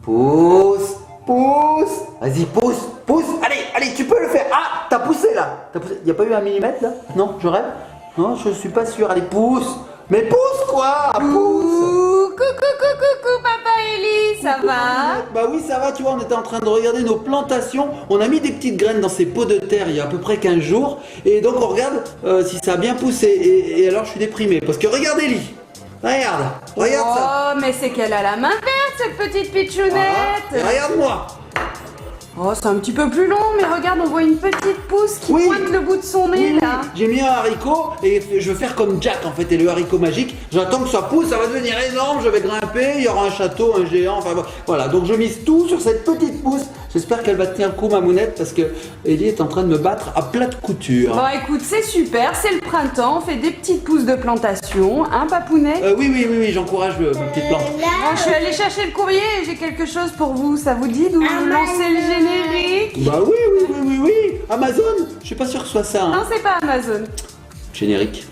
Pousse, pousse. Vas-y, pousse, pousse. Allez, tu peux le faire. Ah, t'as poussé là. Y a pas eu un millimètre là? Non, je rêve. Non, je suis pas sûr. Allez, pousse. Mais pousse quoi. Pousse. Coucou, papa Eli, ça va? Bah oui, ça va, tu vois, on était en train de regarder nos plantations. On a mis des petites graines dans ces pots de terre il y a à peu près 15 jours. Et donc on regarde si ça a bien poussé. Et alors je suis déprimé. Parce que regardez, Eli. Regarde ça. Oh, mais c'est qu'elle a la main verte, cette petite pitchounette. Et regarde-moi. Oh, c'est un petit peu plus long, mais regarde, on voit une petite pousse qui pointe le bout de son nez, là. J'ai mis un haricot et je vais faire comme Jack en fait, et le haricot magique. J'attends que ça pousse, ça va devenir énorme, je vais grimper, il y aura un château, un géant, enfin voilà. Donc je mise tout sur cette petite pousse. J'espère qu'elle va tenir le coup, ma mounette, parce que Ellie est en train de me battre à plat de couture. Bon, écoute, c'est super, c'est le printemps, on fait des petites pousses de plantation, hein, papounet? Oui, j'encourage ma petite plante. Bon, je suis allée chercher le courrier et j'ai quelque chose pour vous. Ça vous dit de lancer le générique? Bah oui. Amazon, je suis pas sûr que ce soit ça. Hein. Non, c'est pas Amazon. Générique.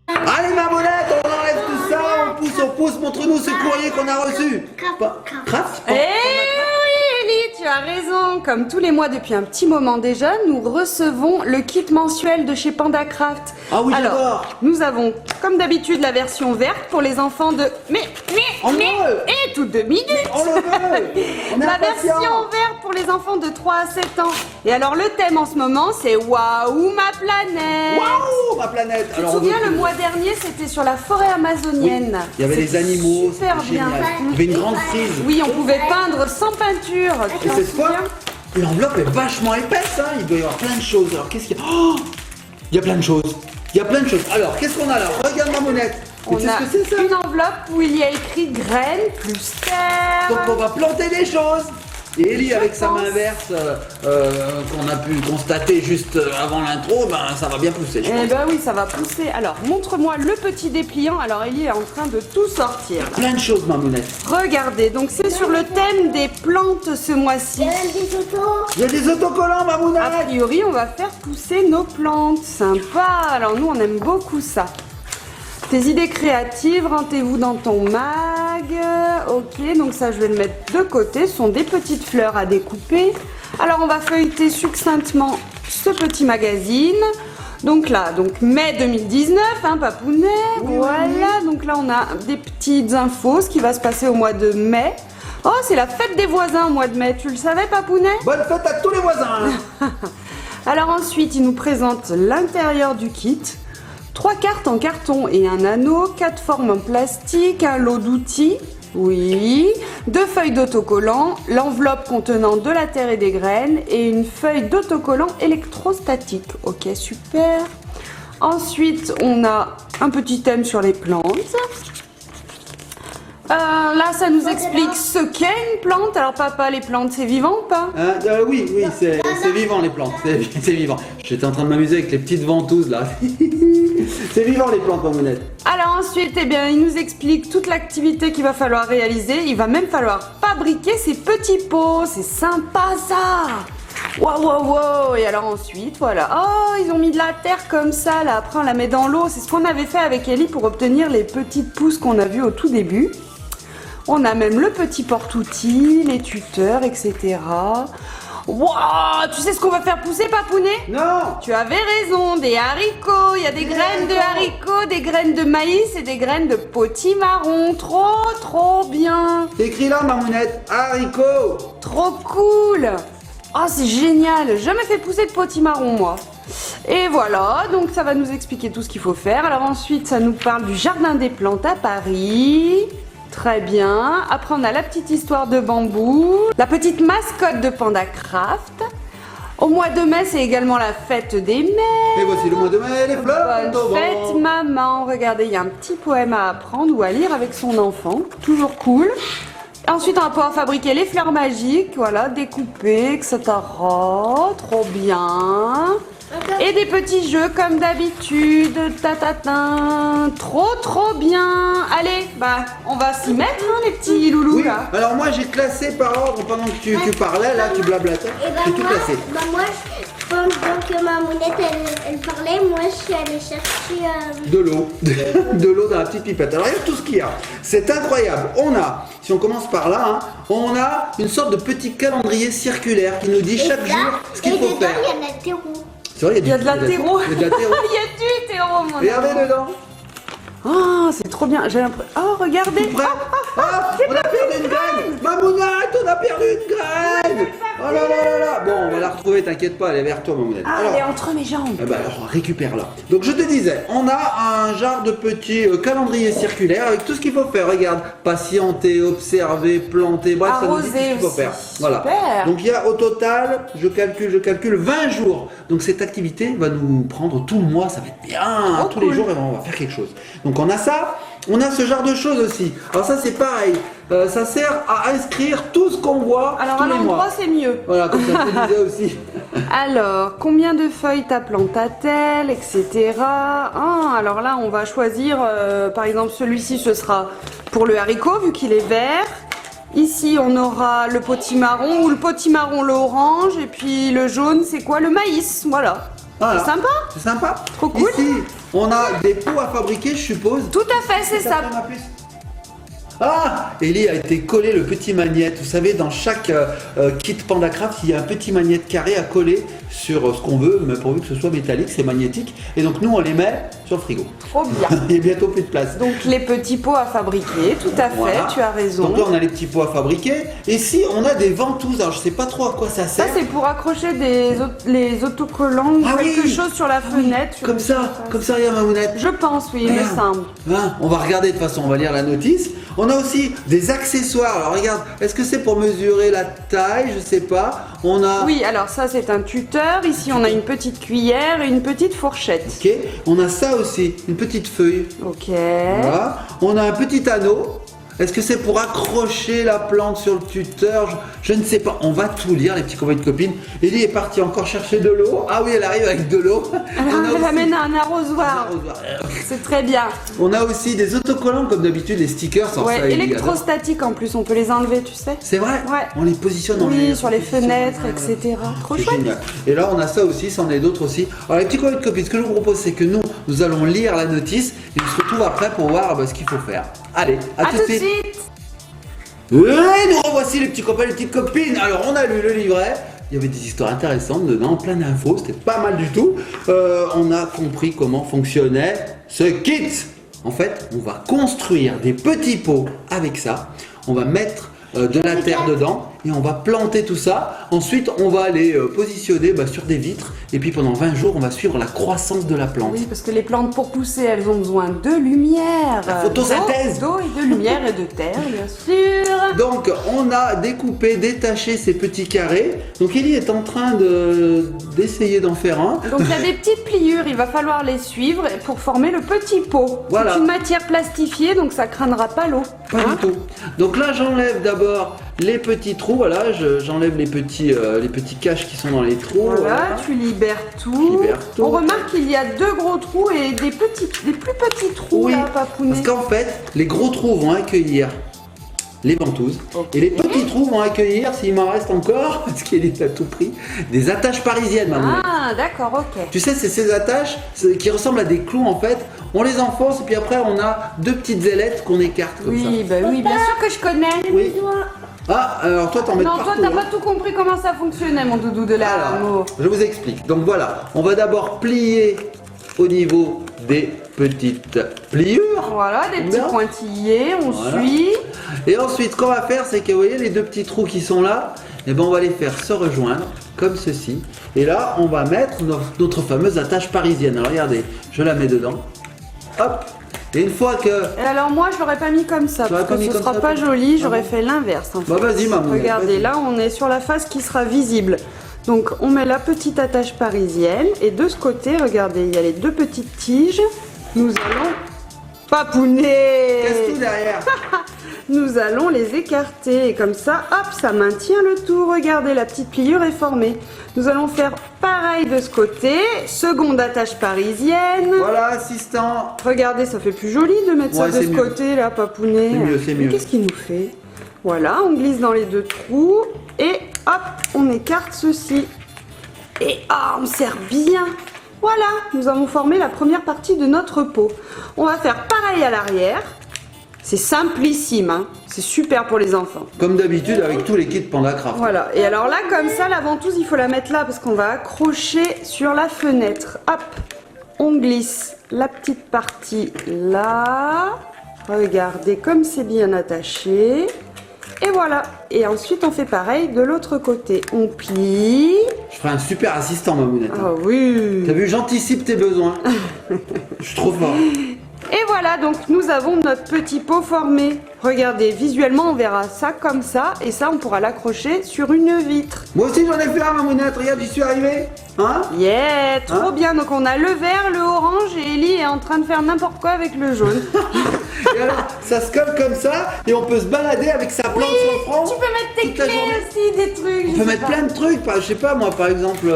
Allez, ma mounette, on enlève tout ça, on pousse, montre-nous ce courrier qu'on a reçu. Craft. Eh oui, Ellie, tu as raison. Comme tous les mois depuis un petit moment déjà, nous recevons le kit mensuel de chez Panda Craft. Ah oui, alors, j'adore. nous avons, comme d'habitude, la version verte pour les enfants de... Et toutes 2 minutes. On le veut. On est La impatients. version verte pour les enfants de 3 à 7 ans. Et alors, le thème en ce moment, c'est Waouh, ma planète. Waouh, ma planète. Tu te souviens, le mois dernier, c'était sur la forêt amazonienne. Il y avait les animaux, super c'était bien. génial. Il y avait une grande frise. Oui, on pouvait peindre sans peinture. Tu Et t'en cette fois, souviens? l'enveloppe est vachement épaisse, hein. Il doit y avoir plein de choses. Alors qu'est-ce qu'il y a? Oh, il y a plein de choses. Alors, qu'est-ce qu'on a là? Regarde ma monette. On Tu sais a ce que c'est ça? une enveloppe où il y a écrit graines plus terre. Donc on va planter des choses. Et Ellie, avec sa pense. main verte qu'on a pu constater juste avant l'intro, ben ça va bien pousser, je pense. Eh ben oui, ça va pousser. Alors, montre-moi le petit dépliant. Alors, Ellie est en train de tout sortir. Plein de choses, ma mounette. Regardez, donc c'est sur le thème des plantes ce mois-ci. Il y a des autocollants, ma A mounette. priori, on va faire pousser nos plantes. Sympa. Alors, nous, on aime beaucoup ça. Tes idées créatives, rendez-vous dans ton mag. Ok, donc ça, je vais le mettre de côté. Ce sont des petites fleurs à découper. Alors, on va feuilleter succinctement ce petit magazine. Donc là, mai 2019, hein, papounet. Voilà, donc là, on a des petites infos, ce qui va se passer au mois de mai. Oh, c'est la fête des voisins au mois de mai. Tu le savais, papounet? Bonne fête à tous les voisins. Hein. Alors ensuite, il nous présente l'intérieur du kit. 3 cartes en carton et un anneau, 4 formes en plastique, un lot d'outils, oui, 2 feuilles d'autocollant, l'enveloppe contenant de la terre et des graines et une feuille d'autocollant électrostatique. Ok, super. Ensuite, on a un petit thème sur les plantes. Là, ça nous explique ce qu'est une plante. Alors, papa, les plantes, c'est vivant ou pas? Oui, c'est vivant les plantes, c'est vivant. J'étais en train de m'amuser avec les petites ventouses là. C'est vivant les plantes, ma mounette. Alors ensuite, eh bien, il nous explique toute l'activité qu'il va falloir réaliser. Il va même falloir fabriquer ces petits pots. C'est sympa ça. Wow. Et alors ensuite, voilà. Oh, ils ont mis de la terre comme ça, là. Après, on la met dans l'eau. C'est ce qu'on avait fait avec Ellie pour obtenir les petites pousses qu'on a vues au tout début. On a même le petit porte-outils, les tuteurs, etc. Wow, tu sais ce qu'on va faire pousser, papounet? Non. Tu avais raison, des haricots. Il y a des graines de haricots, des graines de maïs et des graines de potimarron. Trop bien. C'est écrit là, ma mounette. Haricots. Trop cool. Oh, c'est génial. J'ai jamais fait pousser de potimarron, moi. Et voilà, donc ça va nous expliquer tout ce qu'il faut faire. Alors ensuite, ça nous parle du jardin des plantes à Paris. Très bien. Après, on a la petite histoire de bambou, la petite mascotte de Panda Craft. Au mois de mai, c'est également la fête des mères. Et voici le mois de mai, les fleurs. Bonne fête, maman. Regardez, il y a un petit poème à apprendre ou à lire avec son enfant. Toujours cool. Ensuite, on va pouvoir fabriquer les fleurs magiques, voilà, découper, etc. Trop bien. Et des petits jeux comme d'habitude. Tatatin. Trop bien. Allez, bah, on va s'y mettre, hein, les petits loulous, Oui, là. alors moi j'ai classé par ordre pendant que tu parlais, là tu blablatais. Et bah J'ai tout moi, classé. moi, pendant que Mamounette elle parlait, moi je suis allée chercher de l'eau. De l'eau dans la petite pipette. Alors regarde tout ce qu'il y a. C'est incroyable. On a, si on commence par là, hein, on a une sorte de petit calendrier circulaire qui nous dit chaque jour ce qu'il faut faire. Il y a de l'apéro. C'est vrai, Il y a de l'apéro. Il y a de l'apéro. Il y a du terreau, mon Regardez amour. dedans. Oh, c'est trop bien. J'ai l'impression. Oh, regardez. Tout prêt. Ah, on a perdu une graine. Mamounette, on a perdu une graine. Oh là là là là. Bon, on va la retrouver, t'inquiète pas, elle est vers toi, Mamounette. Ah, elle est entre mes jambes. Eh ben alors, récupère-la. Donc je te disais, on a un genre de petit calendrier circulaire avec tout ce qu'il faut faire. Regarde, patienter, observer, planter, bref, ça nous dit tout ce qu'il faut aussi. faire. Voilà. Super. Donc il y a au total, je calcule 20 jours. Donc cette activité va nous prendre tout le mois, ça va être bien. Oh, tous cool. les jours, et on va faire quelque chose. Donc on a ça. On a ce genre de choses aussi. Alors ça c'est pareil, ça sert à inscrire tout ce qu'on voit Alors, tous à les l'endroit, mois. c'est mieux. Voilà, comme ça je te disais aussi. Alors, combien de feuilles ta plante a-t-elle, etc. Ah, alors là, on va choisir, par exemple, celui-ci, ce sera pour le haricot, vu qu'il est vert. Ici, on aura le potimarron, ou le potimarron, l'orange, et puis le jaune, c'est quoi? Le maïs, voilà. Voilà. C'est sympa? C'est sympa. Trop cool. Ici, on a des pots à fabriquer, je suppose. Tout à fait, c'est ça. Ma puce. Ah, Ellie a été collé le petit magnète. Vous savez, dans chaque kit PandaCraft, il y a un petit magnète carré à coller sur ce qu'on veut, mais pourvu que ce soit métallique, c'est magnétique. Et donc nous, on les met sur le frigo. Trop bien. Il y a bientôt plus de place. Donc, les petits pots à fabriquer, tout à fait, Voilà. tu as raison. Donc là, on a les petits pots à fabriquer. Et si on a des ventouses, alors je sais pas trop à quoi ça Ça, sert. c'est pour accrocher les autocollants ou Ah quelque oui. chose sur la fenêtre. Comme ça, regarde, Mamounette. Je pense, oui, il me Regarde. semble. Hein, on va regarder de toute façon, on va lire la notice. On a aussi des accessoires. Alors regarde, est-ce que c'est pour mesurer la taille? Je sais pas. On a. Oui, alors ça, c'est un tuteur. Ici, on a une petite cuillère et une petite fourchette. Ok. On a ça aussi, une petite feuille. Ok. Voilà. On a un petit anneau. Est-ce que c'est pour accrocher la plante sur le tuteur? Je ne sais pas. On va tout lire, les petits copains et copines. Ellie est partie encore chercher de l'eau. Ah oui, elle arrive avec de l'eau. Elle amène un arrosoir. C'est très bien. On a aussi des autocollants comme d'habitude, les stickers. Alors ça, Ouais, Ellie adore. électrostatiques en plus, on peut les enlever, tu sais. C'est vrai. Ouais. On les positionne en Oui, l'air. sur les On les positionne fenêtres, en l'air. etc. Trop C'est chouette. génial. Et là, on a ça aussi, ça en est d'autres aussi. Alors, les petits copains et copines, ce que je vous propose, c'est que nous allons lire la notice et on se retrouve après pour voir ce qu'il faut faire. Allez, à tout de suite. Et nous revoici les petits copains et les petites copines. Alors, on a lu le livret. Il y avait des histoires intéressantes dedans, plein d'infos, c'était pas mal du tout. On a compris comment fonctionnait ce kit. En fait, on va construire des petits pots avec ça. On va mettre de la terre dedans et on va planter tout ça. Ensuite, on va les positionner sur des vitres et puis pendant 20 jours, on va suivre la croissance de la plante. Oui, parce que les plantes, pour pousser, elles ont besoin de lumière. La photosynthèse. D'eau et de lumière et de terre, bien sûr. Donc, on a découpé, détaché ces petits carrés. Donc, Ellie est en train d'essayer d'en faire un. Donc il y a des petites pliures, il va falloir les suivre pour former le petit pot. Voilà. C'est une matière plastifiée, donc ça craindra pas l'eau. Pas Hein? du tout. Donc là, j'enlève d'abord les petits trous. Voilà, j'enlève les petits caches qui sont dans les trous. Voilà, tu libères tout. Libère tout. On remarque qu'il y a deux gros trous et des plus petits trous Oui, là, papounet. parce qu'en fait, les gros trous vont accueillir les ventouses. Ok. Et les petits trous vont accueillir, s'il m'en reste encore, parce qu'il est à tout prix, des attaches parisiennes, maman. Ah, d'accord, ok. Tu sais, c'est ces attaches qui ressemblent à des clous en fait. On les enfonce et puis après on a deux petites ailettes qu'on écarte comme ça. Oui, bah oui, bien sûr que je connais. Oui. Ah, alors toi t'en mets Non, partout. toi, t'as hein. pas tout compris comment ça fonctionnait, mon doudou de l'amour. Alors, je vous explique. Donc voilà, on va d'abord plier au niveau des petites pliures. Voilà, des petits Bien. pointillés, on Voilà. suit. Et ensuite, ce qu'on va faire, c'est que vous voyez les deux petits trous qui sont là, et ben on va les faire se rejoindre comme ceci. Et là, on va mettre notre fameuse attache parisienne. Alors regardez, je la mets dedans. Hop. Et une fois que... Et alors moi je l'aurais pas mis comme ça Tu l'aurais parce pas que mis ce comme sera ça, pas toi joli, Ah j'aurais bon fait l'inverse en fait. Bah vas-y maman. Regardez vas-y. là on est sur la face qui sera visible. Donc on met la petite attache parisienne et de ce côté regardez il y a les deux petites tiges. Nous allons papouner. Casse tout derrière. Nous allons les écarter et comme ça hop ça maintient le tout. Regardez la petite pliure est formée. Nous allons faire pareil de ce côté. Seconde attache parisienne. Voilà, assistant. Regardez, ça fait plus joli de mettre ça Ouais, de c'est ce mieux. côté là, papounet. C'est mieux, c'est Mais mieux. qu'est-ce qu'il nous fait? Voilà, on glisse dans les deux trous et hop, on écarte ceci. Et on serre bien. Voilà, nous avons formé la première partie de notre pot. On va faire pareil à l'arrière. C'est simplissime, hein. C'est super pour les enfants. Comme d'habitude avec tous les kits PandaCraft. Voilà, et alors là, comme ça, la ventouse, il faut la mettre là parce qu'on va accrocher sur la fenêtre. Hop, on glisse la petite partie là. Regardez comme c'est bien attaché. Et voilà. Et ensuite, on fait pareil de l'autre côté. On plie. Je ferai un super assistant, Mamounette. Ah oui. T'as vu, j'anticipe tes besoins. Je suis trop fort. Et voilà, donc nous avons notre petit pot formé. Regardez, visuellement, on verra ça comme ça. Et ça, on pourra l'accrocher sur une vitre. Moi aussi, j'en ai fait un, Mamounette. Regarde, j'y suis arrivé. Hein? Yeah, trop bien. Donc on a le vert, le orange et Ellie est en train de faire n'importe quoi avec le jaune. Et alors, ça se colle comme ça et on peut se balader avec sa plante sur le front. Tu peux mettre tes toute la clés journée. aussi, des trucs. On peut mettre plein de trucs. Je sais pas, moi, par exemple,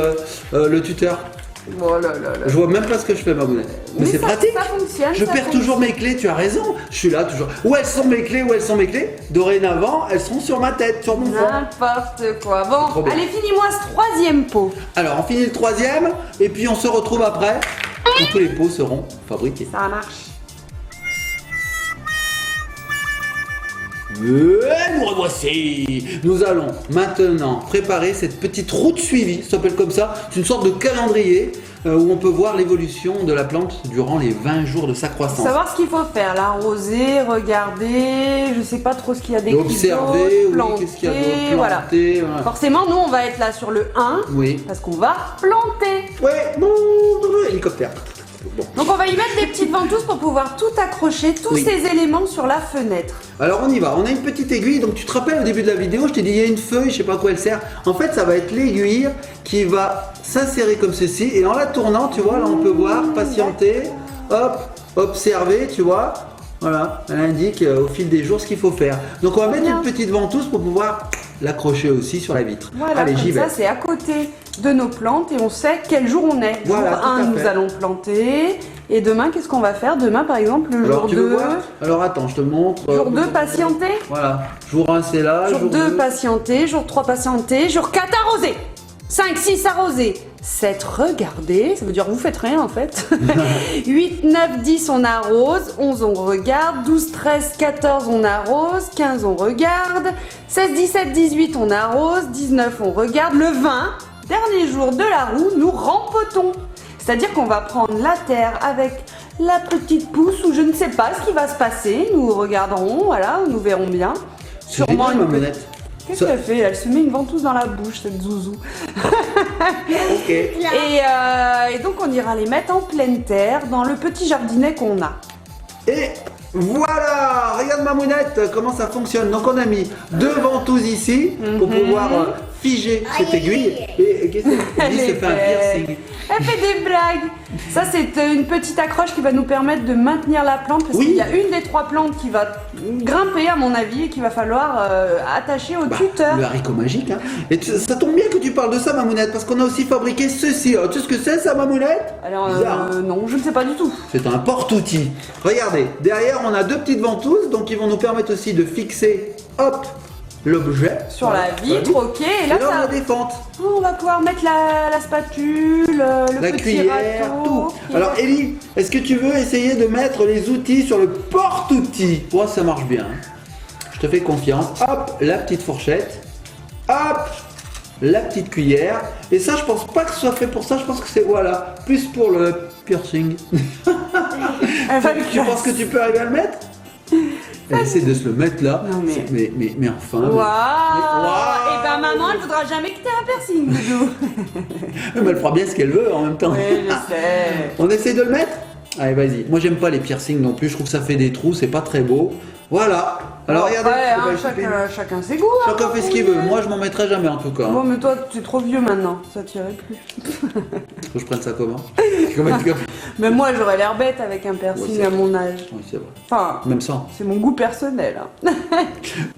le tuteur. Oh là là là. Je vois même pas ce que je fais, Mamounette. Mais c'est ça, pratique. Ça fonctionne. Je ça perds fonctionne. toujours mes clés, tu as raison. Je suis là toujours. Où elles sont mes clés? Où elles sont mes clés? Dorénavant, elles seront sur ma tête, sur mon front. N'importe quoi. Trop Bon, bien. allez, finis-moi ce troisième pot. Alors, on finit le troisième et puis on se retrouve après quand tous les pots seront fabriqués. Ça marche. Et nous revoici. Nous allons maintenant préparer cette petite route suivie, ça s'appelle comme ça. C'est une sorte de calendrier où on peut voir l'évolution de la plante durant les 20 jours de sa croissance. Savoir ce qu'il faut faire, l'arroser, regarder, je sais pas trop ce qu'il y a d'écrit. Observer, oui, planter, qu'est-ce qu'il y a d'autre, voilà. planter, voilà. Forcément, nous, on va être là sur le 1, Oui. parce qu'on va planter. Ouais, bon, hélicoptère. Bon. Donc on va y mettre des petites ventouses pour pouvoir tout accrocher, tous Oui. ces éléments sur la fenêtre. Alors on y va, on a une petite aiguille, donc tu te rappelles au début de la vidéo, je t'ai dit il y a une feuille, je sais pas à quoi elle sert. En fait ça va être l'aiguille qui va s'insérer comme ceci et en la tournant, tu vois, là on peut voir, patienter, hop, observer, tu vois. Voilà, elle indique au fil des jours ce qu'il faut faire. Donc on va mettre Bien. une petite ventouse pour pouvoir l'accrocher aussi sur la vitre. Voilà, Allez, j'y comme vais. ça c'est à côté de nos plantes et on sait quel jour on est. Voilà, jour tout à 1, nous fait. allons planter. Et demain, qu'est-ce qu'on va faire? Demain, par exemple, le Alors jour tu veux 2. voir? Alors attends, je te montre. Jour 2, patienter. Voilà, jour 1 c'est là, Jour 2, 2. patienter. Jour 3, patienter. Jour 4, arroser. 5, 6, arroser. 7, regarder. Ça veut dire vous faites rien en fait. 8, 9, 10, on arrose. 11, on regarde. 12, 13, 14, on arrose. 15, on regarde. 16, 17, 18, on arrose. 19, on regarde. Le 20, dernier jour de la roue, nous rempotons. C'est-à-dire qu'on va prendre la terre avec la petite pousse ou je ne sais pas ce qui va se passer. Nous regarderons, voilà, nous verrons bien. C'est génial, une Mamounette. Qu'est-ce qu'elle fait? Elle se met une ventouse dans la bouche, cette zouzou. Ok. Et donc on ira les mettre en pleine terre dans le petit jardinet qu'on a. Et voilà, regarde Mamounette comment ça fonctionne. Donc on a mis deux ventouses ici pour pouvoir figer cette aiguille. Et qu'est-ce qu'elle dit? Se fait un piercing. Elle fait des blagues. Ça c'est une petite accroche qui va nous permettre de maintenir la plante parce Oui. qu'il y a une des trois plantes qui va grimper à mon avis et qu'il va falloir attacher au tuteur. Le haricot magique. Hein. Et ça tombe bien que tu parles de ça Mamounette parce qu'on a aussi fabriqué ceci. Alors, tu sais ce que c'est ça Mamounette? Alors Bizarre, hein. non, je ne sais pas du tout. C'est un porte-outil. Regardez, derrière on a deux petites ventouses donc ils vont nous permettre aussi de fixer, hop, l'objet. Sur la vitre, ok. Et Et là, là on ça, a des fentes. on va pouvoir mettre la spatule, le La petit cuillère, râteau. tout. Alors Ellie, est-ce que tu veux essayer de mettre les outils sur le porte-outils? Pour moi ça marche bien. Je te fais confiance. Hop, la petite fourchette. Hop, la petite cuillère. Et ça je pense pas que ce soit fait pour ça, je pense que c'est voilà, plus pour le piercing. Elle va Tu penses que tu peux arriver à le mettre? Elle essaie de se le mettre là. Non, mais- Mais enfin. Waouh! Waouh. Et ben maman, elle voudra jamais quitter un piercing, Doudou. Mais elle fera bien ce qu'elle veut en même temps. Oui, je sais. On essaie de le mettre? Allez, vas-y. Moi, j'aime pas les piercings non plus. Je trouve que ça fait des trous. C'est pas très beau. Voilà. Alors, Bon, regardez. après, on va hein, le couper. chacun ses goûts. hein, Chacun fait ce qu'il veut. Moi, je m'en mettrai jamais en tout cas. Bon, mais toi, tu es trop vieux maintenant. Ça t'irait plus. Faut que je prenne ça comment? Comment Mais moi, j'aurais l'air bête avec un piercing Ouais, c'est à mon âge. Oui, c'est vrai. Enfin, Même sans. c'est mon goût personnel. hein.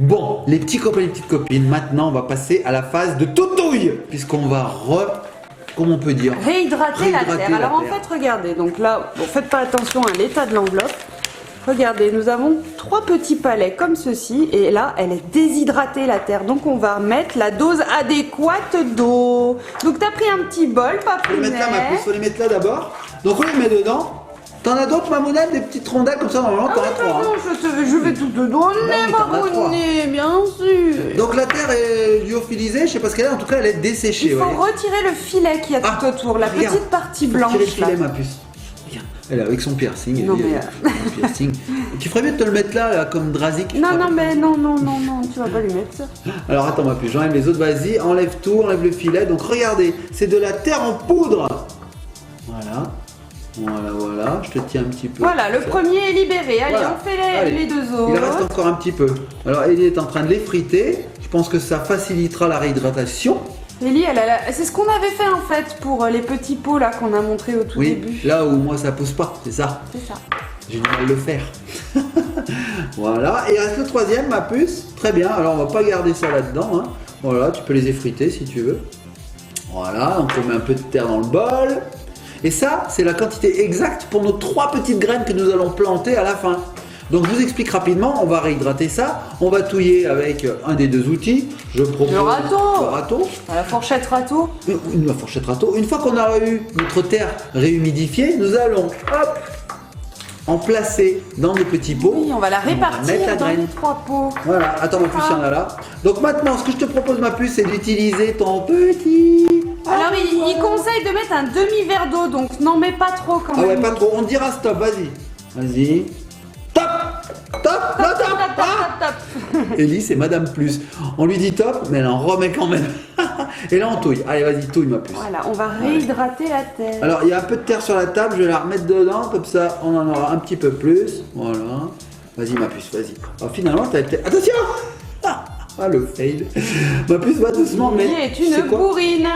Bon, les petits copains et les petites copines, maintenant, on va passer à la phase de toutouille. Puisqu'on va comment on peut dire? Réhydrater la Réhydrater terre. la Alors en terre. fait, regardez. Donc là, bon, faites pas attention à l'état de l'enveloppe. Regardez, nous avons 3 petits palets comme ceci. Et là, elle est déshydratée, la terre. Donc, on va mettre la dose adéquate d'eau. Donc, tu as pris un petit bol, Faut les mettre là, ma papounet. puce, faut les mettre là d'abord. Donc on les met dedans. T'en as d'autres, Mamounette, des petites rondelles comme ça, normalement, Ah t'en oui, as 3. non, je vais tout te donner, mais t'en as papounet, bien sûr. Donc la terre est lyophilisée, je sais pas ce qu'elle est, en tout cas elle est desséchée. Il faut voyez. retirer le filet qu'il y a Ah, tout autour, la regarde. petite partie Faut blanche tirer le filet, là. ma puce. Regarde, elle est avec son piercing. Non, elle mais, est avec son piercing. Tu ferais mieux de te le mettre là, comme Drazik. Non, non, mais non, tu vas pas lui mettre ça. Alors attends, ma puce, j'enlève les autres, vas-y, enlève tout, enlève le filet. Donc regardez, c'est de la terre en poudre. Voilà. Voilà, je te tiens un petit peu. Voilà, le premier est libéré. Allez, Voilà. on fait Allez. les deux autres. Il reste encore un petit peu. Alors Ellie est en train de l'effriter. Je pense que ça facilitera la réhydratation. Ellie, c'est ce qu'on avait fait en fait pour les petits pots là qu'on a montré au tout Oui, début. là où moi ça pousse pas, c'est ça. C'est ça. J'ai du mal à le faire. Voilà, et il reste le troisième, ma puce. Très bien, alors on va pas garder ça là-dedans. Hein. Voilà, tu peux les effriter si tu veux. Voilà, donc on met un peu de terre dans le bol. Et ça, c'est la quantité exacte pour nos 3 petites graines que nous allons planter à la fin. Donc je vous explique rapidement, on va réhydrater ça. On va touiller avec un des deux outils. Je propose Le râteau. le râteau. À la fourchette râteau. Une fourchette râteau. Une fois qu'on aura eu notre terre réhumidifiée, nous allons hop, en placer dans des petits pots. Oui, on va la mettre répartir la dans graine. les 3 pots. Voilà, attends ma puce, il y en a là. Donc maintenant, ce que je te propose ma puce, c'est d'utiliser ton petit... Alors, il conseille de mettre un demi-verre d'eau, donc n'en mets pas trop quand Ah même. ouais, pas trop, on dira stop, vas-y. Vas-y. Top. Top, non, top. Ah. Ellie, c'est Madame Plus. On lui dit top, mais elle en remet quand même. Et là, on touille. Allez, vas-y, touille ma puce. Voilà, on va réhydrater la terre. Alors, il y a un peu de terre sur la table, je vais la remettre dedans, comme ça, on en aura un petit peu plus. Voilà. Vas-y, ma puce, vas-y. Alors, finalement, t'as été... Attention. Ah, le fail. Ma puce va doucement, mais... Lily est tu sais une quoi bourrine.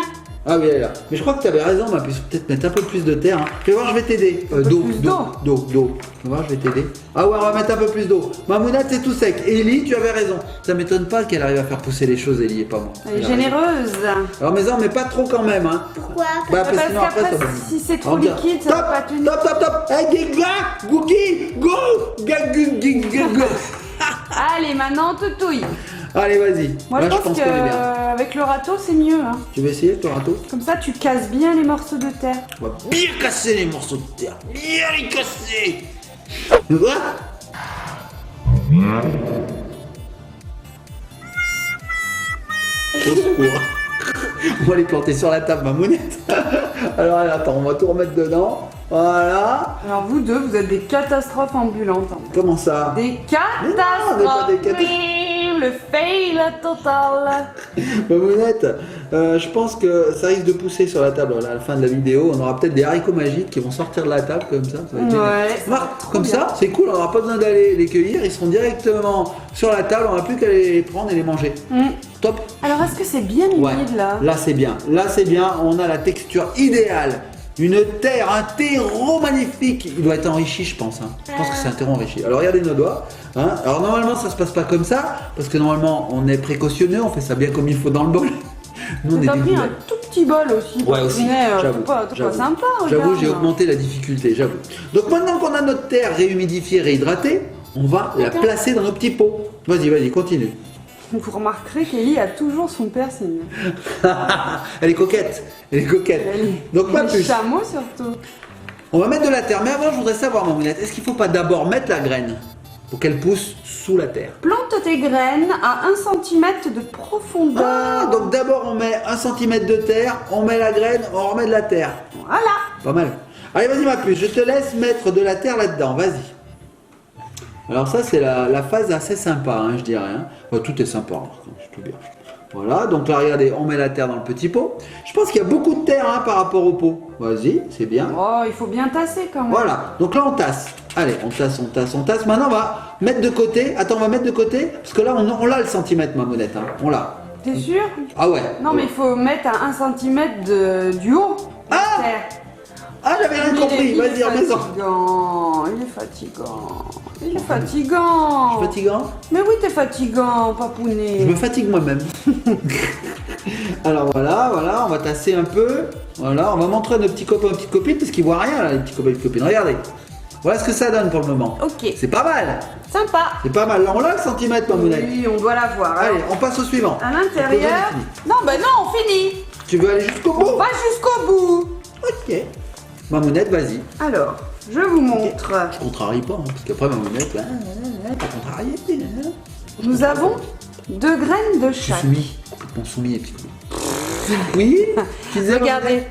Ah oui, elle est là. Mais je crois que tu avais raison, ma puce. Peut-être mettre un peu plus de terre. Hein. Tu vas voir, je vais t'aider. peu plus d'eau. Tu vas voir, je vais t'aider. Ah ouais, on va mettre un peu plus d'eau. Mamounette, c'est tout sec. Ellie, tu avais raison. Ça m'étonne pas qu'elle arrive à faire pousser les choses, Ellie, et pas moi. Elle est a raison. généreuse. Alors, mais ça, mais pas trop quand même. Hein. Pourquoi? Bah, Parce sinon, après, qu'après, ça va- si c'est trop Alors, bien. liquide, ça va Top, pas tenir. top. Hey, Giga, Googie, go. Go. Allez, maintenant on te touille. Allez, vas-y. Moi, Là, je pense qu'on est bien. qu'avec le râteau, c'est mieux. Hein. Tu veux essayer, ton râteau? Comme ça, tu casses bien les morceaux de terre. On va bien casser les morceaux de terre. Bien les casser. Tu vois? Au secours. On va les planter sur la table, Mamounette. Alors, allez, attends, on va tout remettre dedans. Voilà. Alors, vous deux, vous êtes des catastrophes ambulantes. En fait. Comment ça? Des non, on n'est pas catastrophes. des catastrophes. Le fail total. Mamounette, je pense que ça risque de pousser sur la table à la fin de la vidéo. On aura peut-être des haricots magiques qui vont sortir de la table comme ça. Ça va être génial. Ouais, ça va Voilà, trop comme bien. ça, c'est cool. On n'aura pas besoin d'aller les cueillir. Ils seront directement sur la table. On n'a plus qu'à les prendre et les manger. Top. Alors, est-ce que c'est bien Ouais. humide là? Là, c'est bien. Là, c'est bien. On a la texture idéale. Une terre, un terreau magnifique. Il doit être enrichi, je pense. Hein. Je pense que c'est un terreau enrichi. Alors, regardez nos doigts. Hein. Alors, normalement, ça se passe pas comme ça. Parce que normalement, on est précautionneux. On fait ça bien comme il faut dans le bol. Nous, on est T'as des pris un boulets. tout petit bol aussi. Ouais, aussi. Mais, J'avoue. t'es pas J'avoue. sympa, J'avoue, regarde. j'ai augmenté la difficulté, j'avoue. Donc maintenant qu'on a notre terre réhumidifiée, réhydratée, on va la placer dans nos petits pots. Vas-y, continue. Vous remarquerez qu'Ellie a toujours son piercing. Elle est coquette. Donc ma Les puce, chameaux surtout. on va mettre de la terre. Mais avant, je voudrais savoir, Mamounette, est-ce qu'il faut pas d'abord mettre la graine pour qu'elle pousse sous la terre? Plante tes graines à 1 cm de profondeur. Ah, donc d'abord on met 1 cm de terre, on met la graine, on remet de la terre. Voilà. Pas mal. Allez, vas-y ma puce, je te laisse mettre de la terre là-dedans, vas-y. Alors ça, c'est la phase assez sympa, hein, je dirais. Hein. Enfin, tout est sympa, hein, c'est tout bien. Voilà, donc là, regardez, on met la terre dans le petit pot. Je pense qu'il y a beaucoup de terre hein, par rapport au pot. Vas-y, c'est bien. Oh, il faut bien tasser quand même. Voilà, donc là, on tasse. Allez, on tasse. Maintenant, on va mettre de côté. Attends, on va mettre de côté, parce que là, on l'a le centimètre, ma monette. Hein. On l'a. T'es sûr? Ah ouais. Non, mais il faut mettre à 1 cm du haut. de Ah terre. Ah, j'avais rien compris. Il est Vas-y, remets-en. fatigant. Il est fatigant. Il est fatigant. Je suis fatigant. Mais oui, t'es fatigant, papounet. Je me fatigue moi-même. Alors voilà, on va tasser un peu. Voilà, on va montrer à nos petits copains et petites copines parce qu'ils voient rien là, les petits copains et petites copines. Regardez. Voilà ce que ça donne pour le moment. Ok, C'est pas mal. sympa. C'est pas mal. Là, on l'a le centimètre, Mamounette. Oui, on doit la voir. Allez, on passe au suivant. À l'intérieur. Non, bah non, on finit. Tu veux aller jusqu'au bout? On va jusqu'au bout. Ok. Mamounette, vas-y. Alors, je vous montre. Je contrarie pas, hein, parce qu'après Mamounette, pas contrarié. Nous avons 2 graines de Je suis chaque. soumis, complètement soumis les petits coups. Oui. Tu disais, Regardez.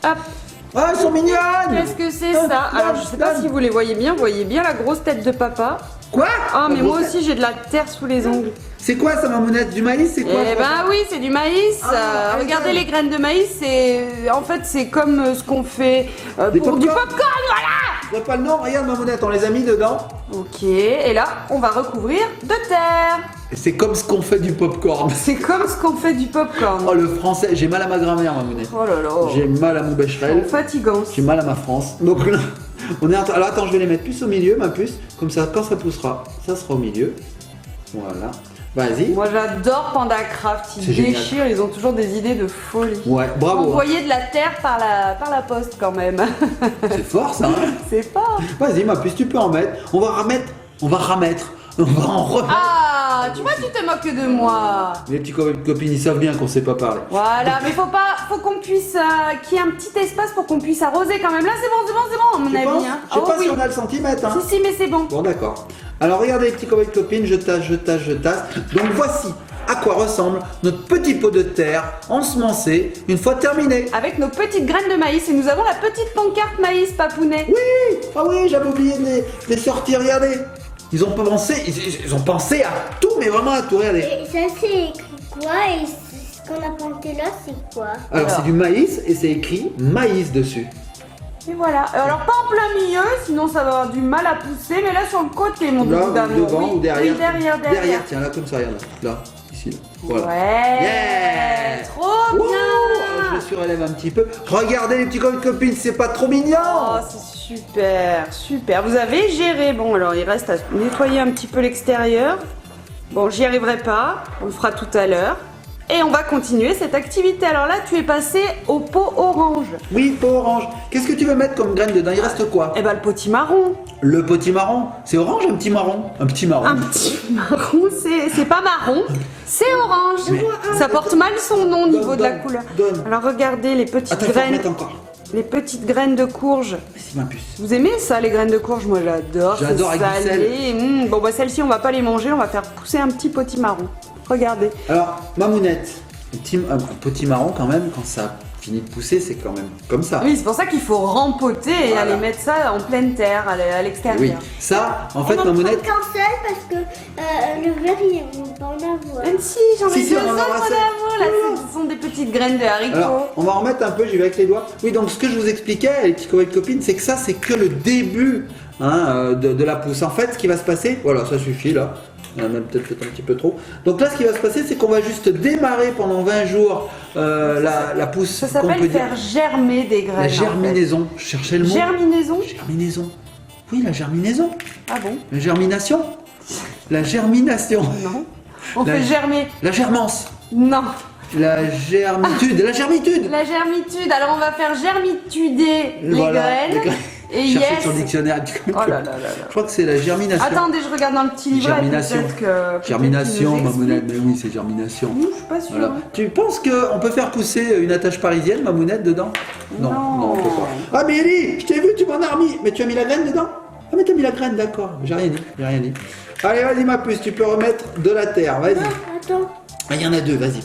Hop, Ah, elles sont mignonnes. qu'est-ce que c'est ça? Alors, je sais pas si vous les voyez bien. Vous voyez bien la grosse tête de papa. Quoi? Ah, mais La moi grosse aussi, j'ai de la terre sous les ongles. C'est quoi ça, Mamounette? Du maïs, c'est quoi? Eh ben oui, c'est du maïs. Ah, Regardez regarde. les graines de maïs. En fait, c'est comme ce qu'on fait Des pour du pop-corn. popcorn, voilà. Je vois pas le nom, regarde Mamounette, on les a mis dedans. Ok, et là, on va recouvrir de terre. Et c'est comme ce qu'on fait du popcorn. C'est comme ce qu'on fait du popcorn. Oh, le français, j'ai mal à ma grand-mère, Mamounette. Oh là là. J'ai mal à mon bécherel. Fatigant. J'ai mal à ma France. Donc là, on est alors attends, je vais les mettre plus au milieu, ma puce. Comme ça, quand ça poussera, ça sera au milieu. Voilà. Vas-y. Moi, j'adore PandaCraft. C'est Ils génial. déchirent, ils ont toujours des idées de folie. Ouais, bravo. hein. Envoyer de la terre par la poste quand même. C'est fort ça. Hein. C'est fort. Vas-y, ma puce, tu peux en mettre. On va en remettre. On va en remettre. Ah, tu vois, tu te moques de moi. Les petits copines, ils savent bien qu'on sait pas parler. Voilà, mais faut qu'on puisse, qu'il y ait un petit espace pour qu'on puisse arroser quand même. Là, c'est bon, à mon Tu penses avis. Hein. Je sais Oh pas oui. si on a le centimètre. Hein. Si, mais c'est bon. Bon, d'accord. Alors, regardez les petits copines, je tasse. Donc, voici à quoi ressemble notre petit pot de terre ensemencé une fois terminé. Avec nos petites graines de maïs et nous avons la petite pancarte maïs, papounet. Oui, ah oui, j'avais oublié de les sortir, regardez. Ils ont pensé à tout, mais vraiment à tout, regardez. Et ça, c'est écrit quoi? Et ce qu'on a planté là, c'est quoi? Alors, c'est du maïs et c'est écrit maïs dessus. Et voilà. Alors pas en plein milieu, sinon ça va avoir du mal à pousser. Mais là sur le côté, mon Là, doudou d'amour. devant Oui, ou derrière? Oui, derrière. Derrière, tiens, là, comme ça, regarde. Là, ici, là. Voilà. Ouais. Yeah. Trop Ouh, bien. je surélève un petit peu. Regardez les petits copines, c'est pas trop mignon. Oh, c'est super, super. Vous avez géré. Bon, alors il reste à nettoyer un petit peu l'extérieur. Bon, j'y arriverai pas. On le fera tout à l'heure. Et on va continuer cette activité. Alors là, tu es passé au pot orange. Oui, pot orange. Qu'est-ce que tu veux mettre comme graine dedans? Il reste quoi? Eh ben le potimarron. Le potimarron. C'est orange, un petit marron? Un petit marron. Un petit marron, c'est pas marron, c'est orange. Mais- Ça porte mal son nom au niveau de la donne, couleur. donne. Alors regardez les petites Attends, il faut en graines, mettre encore. les petites graines de courge. Vas-y, ma puce. Vous aimez ça, les graines de courge? Moi j'adore. J'adore c'est avec du salé. Bon bah celles-ci on va pas les manger, on va faire pousser un petit potimarron. Regardez. Alors, Mamounette, un petit marron quand même, quand ça finit de pousser, c'est quand même comme ça. Oui, c'est pour ça qu'il faut rempoter et Voilà. aller mettre ça en pleine terre, à Oui, l'extérieur. ça, en fait, On en Mamounette, prend qu'un seul parce que le verre, il ne va pas en avoir. Même si j'en ai Si, deux on en autres aura sept. d'amour, là, ce sont des petites graines de haricots. alors, on va en remettre un peu, j'y vais avec les doigts. Oui, donc ce que je vous expliquais, les petits copines, c'est que ça, c'est que le début de la pousse. En fait, ce qui va se passer, voilà, ça suffit là. On a même peut-être fait un petit peu trop. Donc là, ce qui va se passer, c'est qu'on va juste démarrer pendant 20 jours la pousse. Ça qu'on peut s'appelle dire- faire germer des graines. la en fait. germinaison. Je cherchais le mot. Germinaison? Germinaison. Oui, la germinaison. Ah bon? La germination. La germination. Non. On La- fait germer. La germance. Non. La germitude. La germitude. La germitude. Alors on va faire germituder les Voilà, graines. les graines. Et Cherchez yes. sur le dictionnaire. Oh là là là là. Je crois que c'est la germination. Attendez, je regarde dans le petit livret. Germination. Peut-être que. Germination, peut-être qu'il nous Mamounette. explique. Mais oui, c'est germination. Je suis pas sûre. Voilà. Tu penses qu'on peut faire pousser une attache parisienne, Mamounette, dedans? Non. on peut pas. Ah, mais Ellie, je t'ai vu, tu m'en as remis. Mais tu as mis la graine dedans? Ah, mais t'as mis la graine, d'accord. J'ai rien dit. Allez, vas-y, ma puce, tu peux remettre de la terre, vas-y. Attends. Ah, il y en a deux, vas-y.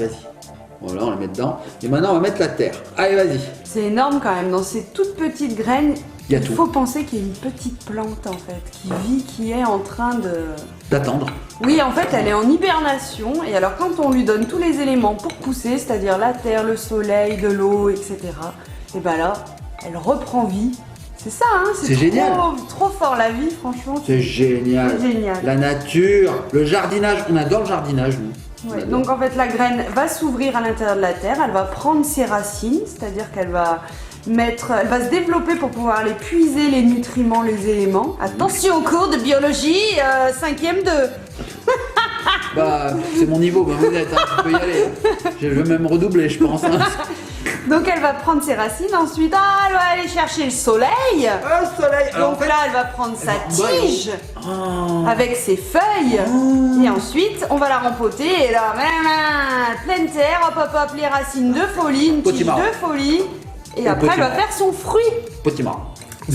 Voilà, on les met dedans. Et maintenant, on va mettre la terre. Allez, vas-y. C'est énorme quand même. Dans ces toutes petites graines, Il y a tout. faut penser qu'il y a une petite plante en fait qui vit, qui est en train de. D'attendre. Oui, en fait, elle est en hibernation. Et alors, quand on lui donne tous les éléments pour pousser, c'est-à-dire la terre, le soleil, de l'eau, etc., et ben là, elle reprend vie. C'est ça, hein? C'est génial. Trop fort la vie, franchement. C'est génial. C'est génial. La nature, le jardinage. On adore le jardinage, nous. On Ouais, adore. donc en fait, la graine va s'ouvrir à l'intérieur de la terre. Elle va prendre ses racines, c'est-à-dire qu'elle va elle va se développer pour pouvoir aller puiser les nutriments, les éléments. Attention au cours de biologie, 5e 2. Bah, c'est mon niveau, Mamounette, hein, tu peux y aller. Je vais même redoubler, je pense. Hein. Donc elle va prendre ses racines, ensuite elle va aller chercher le soleil. Le soleil. Alors, Donc en fait, là elle va prendre sa tige Oh. avec ses feuilles. Oh. Et ensuite on va la rempoter et là, pleine terre, hop hop hop, les racines de folie, une tige Potimarron. de folie. Et après elle va potimarron. faire son fruit. Potimarron.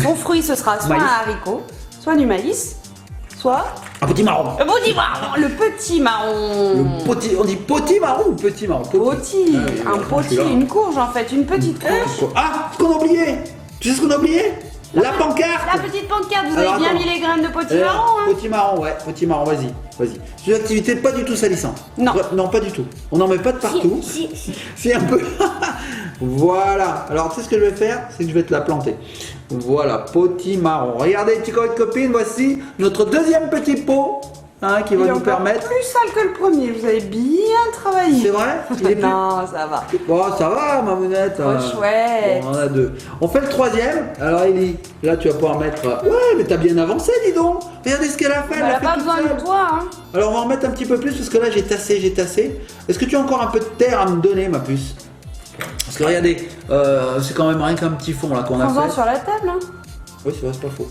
Son fruit ce sera soit Maïs. un haricot, soit du maïs, soit Un petit marron. le petit marron. Le petit marron. On dit potimarron ou petit marron? Poti, Ah oui, un je poti, suis là. une courge en fait, une petite courge. Ah, ce qu'on a oublié. Tu sais ce qu'on a oublié? La pancarte. La petite pancarte, vous Alors, avez bien attends. mis les graines de potimarron, hein? Potimarron, ouais, potimarron, vas-y. C'est une activité pas du tout salissante. Non. Ouais, non, pas du tout. On n'en met pas de partout. C'est un peu. Voilà. Alors, tu sais ce que je vais faire? C'est que je vais te la planter. Voilà, potimarron. Regardez, petits copains et copines, voici notre deuxième petit pot qui va Il est nous encore permettre. plus sale que le premier, vous avez bien travaillé. C'est vrai? Il est plus- Non, ça va. Bon, ça va, ma mounette. chouette. Bon, on en a deux. On fait le troisième. Alors, Ellie, là, tu vas pouvoir mettre. Ouais, mais t'as bien avancé, dis donc. Regardez ce qu'elle a fait. Elle a fait pas toute besoin seule. de toi, hein. Alors, on va en mettre un petit peu plus parce que là, j'ai tassé. Est-ce que tu as encore un peu de terre à me donner, ma puce? Parce que regardez, c'est quand même rien qu'un petit fond là qu'on a Prends-en fait. sur la table, hein. Oui, c'est vrai, c'est pas faux.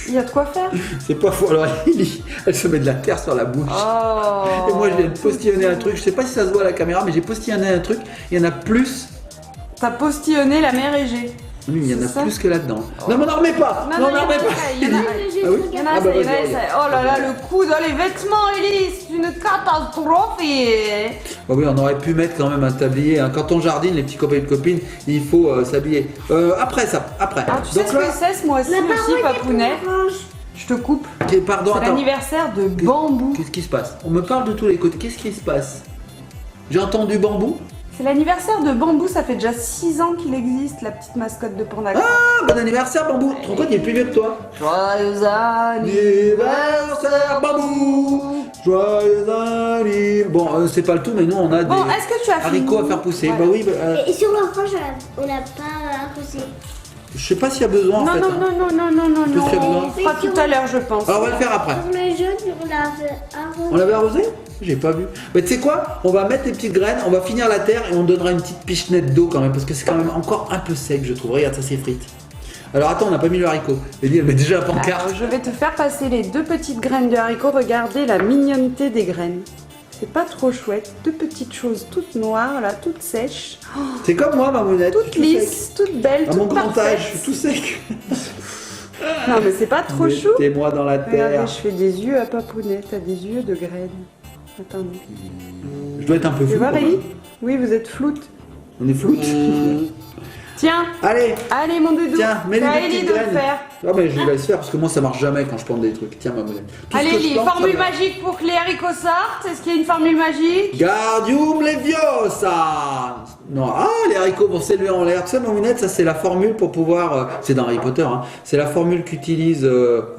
Il y a de quoi faire. C'est pas faux. Alors, Ellie, elle se met de la terre sur la bouche. Oh. Et moi, je viens de postillonner un truc. Je sais pas si ça se voit à la caméra, mais j'ai postillonné un truc. Il y en a plus. T'as postillonné la mère Égée. Oui, il y en a C'est ça plus que là-dedans. Non, mais n'en remets pas. Non, n'en remets pas. il y en a. Ah oui Il y en a, Ah bah, ça y vas-y, va, regarde. oh là là, le coup dans les vêtements, Ellie, c'est une catastrophe. Et... Bah oui, on aurait pu mettre quand même un tablier. Hein. Quand on jardine, les petits copains et copines, il faut s'habiller. Après ça, après. Ah, tu sais ce que c'est ce mois-ci aussi, Papounet? Je te coupe. Ok, pardon, C'est attends. l'anniversaire de Bambou. Qu'est-ce qui se passe? On me parle de tous les côtés. Qu'est-ce qui se passe? J'ai entendu bambou. C'est l'anniversaire de Bambou, ça fait déjà 6 ans qu'il existe, la petite mascotte de Panda. Ah, bon anniversaire, bambou. Tu te rends compte, il est plus vieux que toi. Joyeux Anniversaire, bambou. Joyeux anniversaire. Bon, c'est pas le tout, mais nous, on a Bon, des est-ce que tu as fini? haricots à faire pousser. Voilà. Bah oui, Et sur l'orange, on n'a pas arrosé. je sais pas s'il y a besoin en Non, fait. non, hein. non, Qu'est-ce qu'il y a besoin? On fera tout à l'heure, je pense. Alors, on va le faire après. Sur le jaune, on l'avait arrosé. On l'avait arrosé? J'ai pas vu. Mais tu sais quoi? On va mettre les petites graines, on va finir la terre et on donnera une petite pichenette d'eau quand même parce que c'est quand même encore un peu sec, je trouve. Regarde, ça s'effrite. Alors attends, on n'a pas mis le haricot. Ellie, elle met déjà la pancarte. Alors, je vais te faire passer les 2 petites graines de haricots. Regardez la mignonneté des graines. C'est pas trop chouette. 2 petites choses toutes noires, là, toutes sèches, C'est comme moi, ma mounette. toutes lisses, toutes belles, À mon toutes grand âge, je suis parfaites. tout sec. Non, mais c'est pas trop chou. Mettez-moi dans la Regardez, terre. je fais des yeux à Papounet. T'as des yeux de graines. Attendez. Je dois être un peu Tu fou. vois, quand même. Rémi? Oui, vous êtes floute. On est floute. Tiens, Allez, allez, mon doudou. tiens, mets C'est à les Ellie petites de le graines. faire. Ah mais je les laisse faire parce que moi ça marche jamais quand je plante des trucs. Tiens ma mounette. Tout ce Allez, que je Ellie, plante, formule ça marche. magique pour que les haricots sortent. Est-ce qu'il y a une formule magique? Gardium Leviosa. Non, les haricots vont s'élever en l'air. Tu sais, ma mounette, ça c'est la formule pour pouvoir. C'est dans Harry Potter. Hein. C'est la formule qu'utilise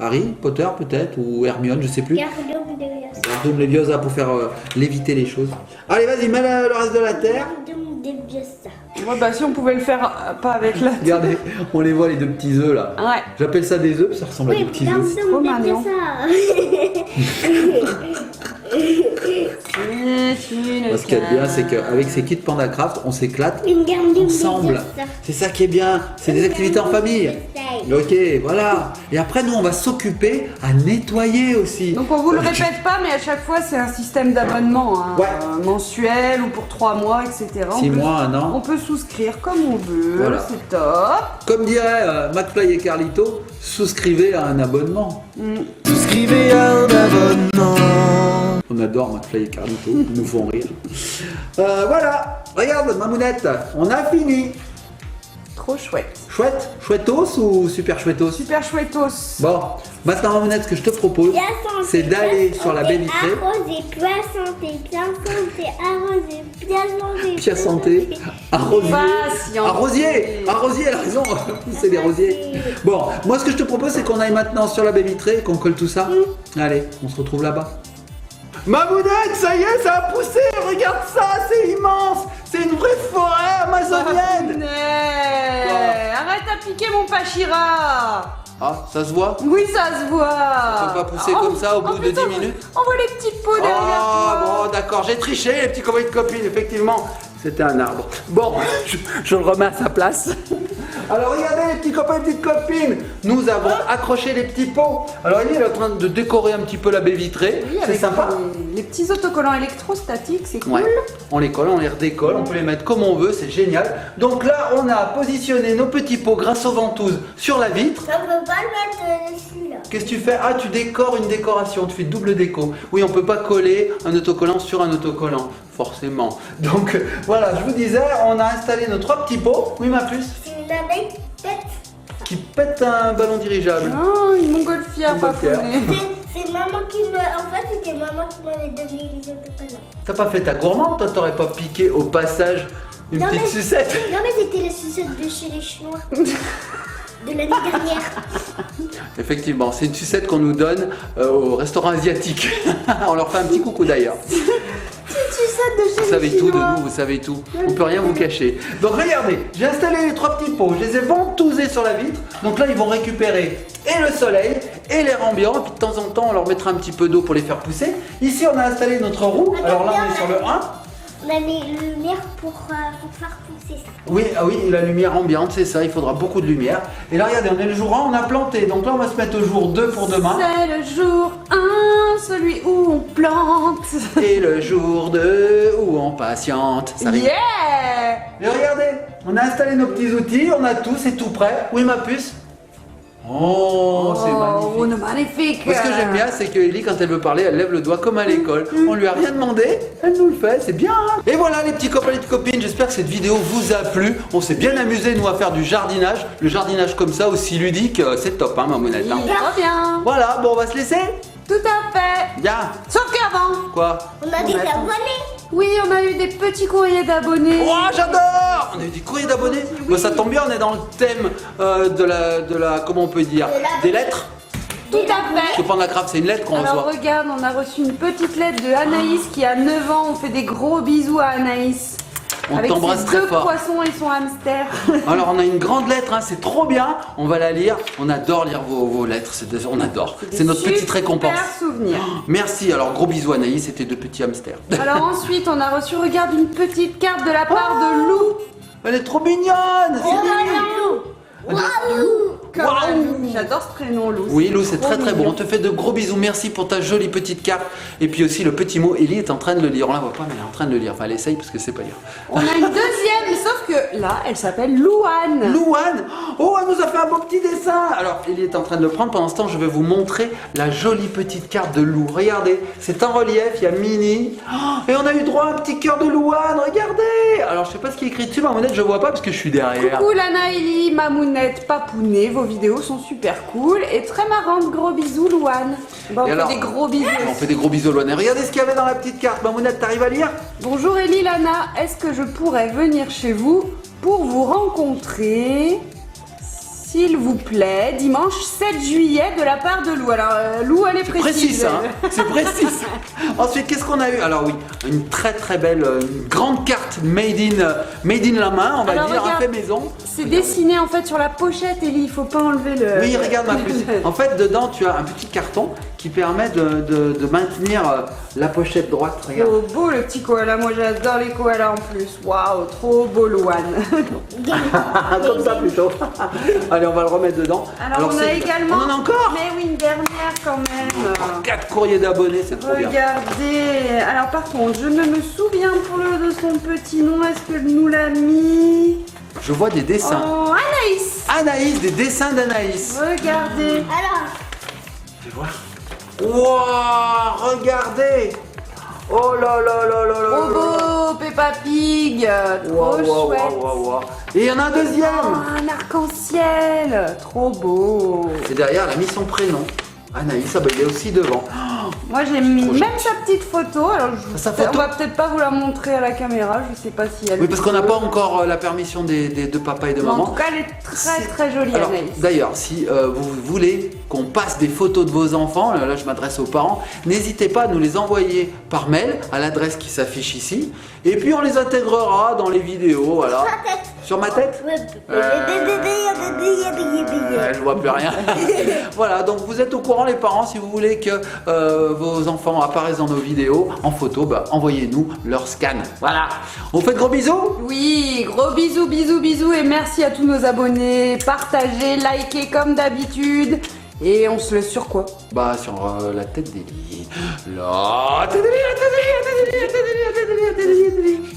Harry Potter peut-être ou Hermione, je sais plus. Gardium de Leviosa. Gardium Leviosa pour faire léviter les choses. Allez, vas-y, mets le reste de la terre. Gardium de Leviosa. Ouais, bah si on pouvait le faire pas avec la... Regardez, on les voit les 2 petits œufs là. Ouais. J'appelle ça des œufs, parce que ça ressemble à des Oui, petits œufs. trop Gardium de mignon. Leviosa. Ce qu'il y a de bien, c'est qu'avec ces kits PandaCraft, on s'éclate Une Gardium ensemble. de Leviosa. C'est ça qui est bien, c'est des activités en famille. Ok, voilà. Et après, nous, on va s'occuper à nettoyer aussi. Donc on vous le répète pas, mais à chaque fois c'est un système d'abonnement, hein, Ouais. mensuel ou pour 3 mois, etc. 6 mois, un an. On peut souscrire comme on veut, Voilà. c'est top. Comme dirait McFly et Carlito, souscrivez à un abonnement. Souscrivez à un abonnement. On adore McFly et Carlito, ils nous font rire. Voilà, regarde, Mamounette, on a fini. Trop chouette. Chouette, chouettos ou super chouettos? Super chouettos. Bon, maintenant, Mamounette, ce que je te propose, c'est d'aller sur la baie vitrée. Arrosé, bien santé, arrosé, bien santé. Pia santé, arrosier. Patient. Arrosier, elle a raison, c'est des rosiers. Bon, moi ce que je te propose, c'est qu'on aille maintenant sur la baie vitrée et qu'on colle tout ça. Allez, on se retrouve là-bas. Mamounette, ça y est, ça a poussé, regarde ça, c'est immense. C'est une vraie forêt amazonienne. Papounet. Arrête à piquer mon pachira. Ah, ça se voit? Oui, ça se voit. Ça peut pas pousser comme ça au bout de 10 minutes? On voit les petits pots derrière Ah toi. bon, d'accord, j'ai triché les petits copains et copines, effectivement. C'était un arbre. Bon, je le remets à sa place. Alors regardez les petits copains et petites copines, nous avons accroché les petits pots. Alors Ellie elle est en train de décorer un petit peu la baie vitrée, Oui, c'est avec sympa. les petits autocollants électrostatiques, c'est cool. Ouais. On les colle, on les redécolle, on peut les mettre comme on veut, c'est génial. Donc là on a positionné nos petits pots grâce aux ventouses sur la vitre. On peut pas le mettre dessus là. Qu'est-ce que tu fais? Ah tu décores une décoration, tu fais double déco. Oui on peut pas coller un autocollant sur un autocollant, forcément. Donc voilà, je vous disais, on a installé nos 3 petits pots. Oui ma puce? C'est une abeille pète. Qui pète un ballon dirigeable. Oh, une montgolfière Montgolfière. paponnée. C'est maman qui me. En fait, c'était maman qui m'avait donné les autocollants. T'as pas fait ta gourmande, toi t'aurais pas piqué au passage une Non, petite mais- sucette? Non, mais c'était la sucette de chez les Chinois. De l'année dernière. Effectivement, c'est une sucette qu'on nous donne au restaurant asiatique. On leur fait un petit coucou d'ailleurs. Petite sucette de chez Vous les savez tout de Chinois. nous, vous savez tout. On peut rien vous cacher. Donc regardez, j'ai installé les 3 petits pots, je les ai ventousés sur la vitre. Donc là, ils vont récupérer et le soleil et l'air ambiant. Et puis de temps en temps, on leur mettra un petit peu d'eau pour les faire pousser. Ici, on a installé notre roue. Alors là, on est sur le 1. On a mis une lumière pour faire pousser ça. Oui, ah oui, la lumière ambiante, c'est ça, il faudra beaucoup de lumière. Et là, regardez, on est le jour 1, on a planté. Donc là, on va se mettre au jour 2 pour demain. C'est le jour 1, celui où on plante. Et le jour 2 où on patiente. Ça arrive. Yeah! Et regardez, on a installé nos petits outils, on a tout, c'est tout prêt. Oui, ma puce? Oh, c'est magnifique. Oh, magnifique. Moi, ce que j'aime bien, c'est que Ellie, quand elle veut parler, elle lève le doigt comme à l'école. On lui a rien demandé, elle nous le fait, c'est bien. Hein. Et voilà, les petits copains et les petites copines, j'espère que cette vidéo vous a plu. On s'est bien amusé, nous, à faire du jardinage. Le jardinage comme ça, aussi ludique, c'est top, hein, mamounette. hein. Oui, trop bien. Voilà, bon, on va se laisser. Tout à fait. Bien. Sauf qu'avant, Quoi? On a des abonnés. oui, on a eu des petits courriers d'abonnés. Oh, j'adore! On a eu des courriers d'abonnés. Oui. Bon, ça tombe bien, on est dans le thème de la, comment on peut dire, des lettres. Tout à fait. C'est pas de la crabe, c'est une lettre qu'on Alors reçoit. regarde, on a reçu une petite lettre de Anaïs qui a 9 ans. On fait des gros bisous à Anaïs. On avec t'embrasse ses très 2 fort. poissons et son hamster. Alors on a une grande lettre, hein, c'est trop bien, on va la lire, on adore lire vos lettres, on adore, c'est notre petite récompense. Super souvenir. Merci, alors gros bisous Anaïs, c'était 2 petits hamsters. Alors ensuite, on a reçu, regarde, une petite carte de la part de Lou. Elle est trop mignonne, c'est mignon. Waouh. J'adore ce prénom, Lou. Oui Lou, c'est trop très très mignon. bon, on te fait de gros bisous, merci pour ta jolie petite carte. Et puis aussi le petit mot, Ellie est en train de le lire, on la voit pas mais elle est en train de le lire, enfin elle essaye parce que c'est pas lire. On a une deuxième, sauf que là, elle s'appelle Louane. Louane, oh elle nous a fait un beau petit dessin. Alors Ellie est en train de le prendre, pendant ce temps je vais vous montrer la jolie petite carte de Lou. Regardez, c'est en relief, il y a Mini. Oh, et on a eu droit à un petit cœur de Louane, regardez. Alors je sais pas ce qui est écrit dessus, Mamounette je vois pas parce que je suis derrière. Coucou Lana, Ellie, Mamounette, Papounet, vos vidéos sont super cool et très marrantes. Gros bisous, Louane. Bon, on Et fait alors des gros bisous. On fait des gros bisous Louane. Et regardez ce qu'il y avait dans la petite carte, Mamounette, t'arrives à lire? Bonjour Ellie, Lana, est-ce que je pourrais venir chez vous pour vous rencontrer, s'il vous plaît, dimanche 7 juillet de la part de Lou. Alors Lou, elle est précise. Précis, hein, c'est précis. Ensuite, qu'est-ce qu'on a eu? Alors oui, une très très belle, une grande carte made in la main, on va Alors, dire, un regarde. fait maison. C'est dessiné en fait sur la pochette, Ellie, il faut pas enlever le... Oui, regarde ma puce. En fait, dedans, tu as un petit carton qui permet de maintenir la pochette droite. Regarde. Trop beau le petit koala, moi j'adore les koalas en plus. Waouh, trop beau Louane. Comme ça plutôt. Allez, on va le remettre dedans. Alors on a c'est- également... On en a encore Mais oui, une dernière quand même. 4 courriers d'abonnés, c'est trop bien. Regardez. Alors par contre, je ne me souviens de son petit nom. Est-ce que nous l'a mis? Je vois des dessins. Oh, Anaïs. Anaïs, des dessins d'Anaïs. Regardez. Alors, Tu vois? Wow, regardez. Oh là là là là là. Trop beau, Peppa Pig. Trop chouette. Et il y en a un deuxième. Oh, un arc-en-ciel. Trop beau. Et derrière, elle a mis son prénom. Anaïs, ah bah, il est aussi devant. Moi j'ai mis Trop même gentil. sa petite photo. Alors Sa photo on va peut-être pas vous la montrer à la caméra. Je sais pas si elle. Oui, parce qu'on n'a pas encore la permission de papa et de Mais en maman. tout cas, elle est très C'est- très jolie, Alors, Anaïs. d'ailleurs, si vous voulez qu'on passe des photos de vos enfants, là je m'adresse aux parents, n'hésitez pas à nous les envoyer par mail à l'adresse qui s'affiche ici. Et puis on les intégrera dans les vidéos, voilà. Sur ma tête. Je vois plus rien. Voilà, donc vous êtes au courant les parents, si vous voulez que vos enfants apparaissent dans nos vidéos en photo, bah, envoyez-nous leur scan. Voilà. On fait de gros bisous. Oui, gros bisous, bisous, bisous et merci à tous nos abonnés. Partagez, likez comme d'habitude. Et on se laisse sur quoi? Bah sur la tête d'Eli. La tête d'Eli, la tête d'Eli, la tête d'Eli, la tête d'Eli, la tête d'Eli, la tête d'Eli.